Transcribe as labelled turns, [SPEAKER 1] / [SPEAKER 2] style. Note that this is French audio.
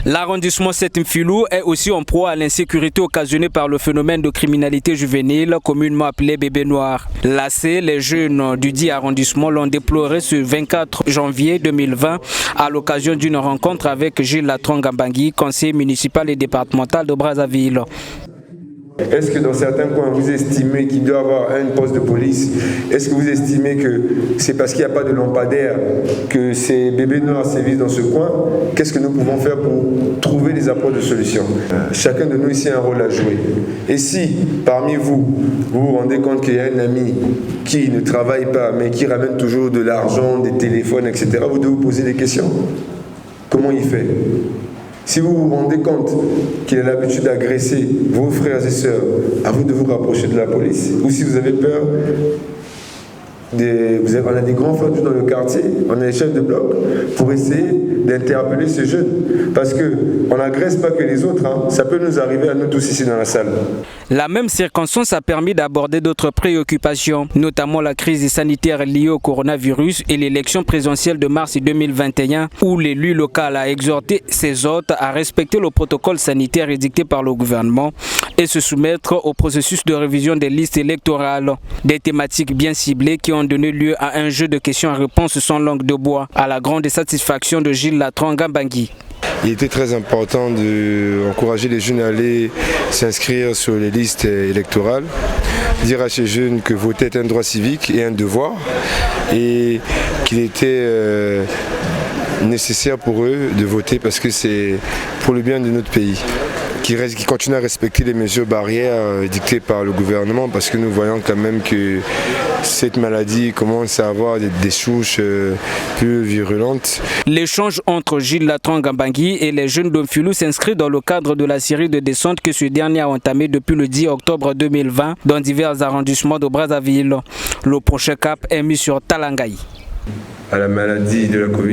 [SPEAKER 1] L'arrondissement Sept-Mfilou est aussi en proie à l'insécurité occasionnée par le phénomène de criminalité juvénile, communément appelé bébé noir. Lassés, les jeunes du dit arrondissement l'ont déploré ce 24 janvier 2020 à l'occasion d'une rencontre avec Gilles Latronga Bangui, conseiller municipal et départemental de Brazzaville.
[SPEAKER 2] Est-ce que dans certains coins, vous estimez qu'il doit y avoir un poste de police? Est-ce que vous estimez que c'est parce qu'il n'y a pas de lampadaire que ces bébés noirs sévissent dans ce coin? Qu'est-ce que nous pouvons faire pour trouver des apports de solutions? Chacun de nous ici a un rôle à jouer. Et si, parmi vous, vous vous rendez compte qu'il y a un ami qui ne travaille pas, mais qui ramène toujours de l'argent, des téléphones, etc., vous devez vous poser des questions. Comment il fait? Si vous vous rendez compte qu'il a l'habitude d'agresser vos frères et sœurs, à vous de vous rapprocher de la police. Ou si vous avez peur, on a des grands frères dans le quartier, on a des chefs de bloc pour essayer d'interpeller ces jeunes. Parce qu'on n'agresse pas que les autres, ça peut nous arriver à nous tous ici dans la salle.
[SPEAKER 1] La même circonstance a permis d'aborder d'autres préoccupations, notamment la crise sanitaire liée au coronavirus et l'élection présidentielle de mars 2021, où l'élu local a exhorté ses hôtes à respecter le protocole sanitaire édicté par le gouvernement et se soumettre au processus de révision des listes électorales. Des thématiques bien ciblées qui ont donné lieu à un jeu de questions-réponses sans langue de bois, à la grande satisfaction de Gilles Latronga Bangui.
[SPEAKER 2] Il était très important d'encourager les jeunes à aller s'inscrire sur les listes électorales, dire à ces jeunes que voter est un droit civique et un devoir, et qu'il était nécessaire pour eux de voter parce que c'est pour le bien de notre pays. Qui continue à respecter les mesures barrières dictées par le gouvernement, parce que nous voyons quand même que cette maladie commence à avoir des souches plus virulentes.
[SPEAKER 1] L'échange entre Gilles Latronga Bangui et les jeunes d'Mfilou s'inscrit dans le cadre de la série de descentes que ce dernier a entamée depuis le 10 octobre 2020 dans divers arrondissements de Brazzaville. Le prochain cap est mis sur Talangaï.
[SPEAKER 2] À la maladie de la Covid.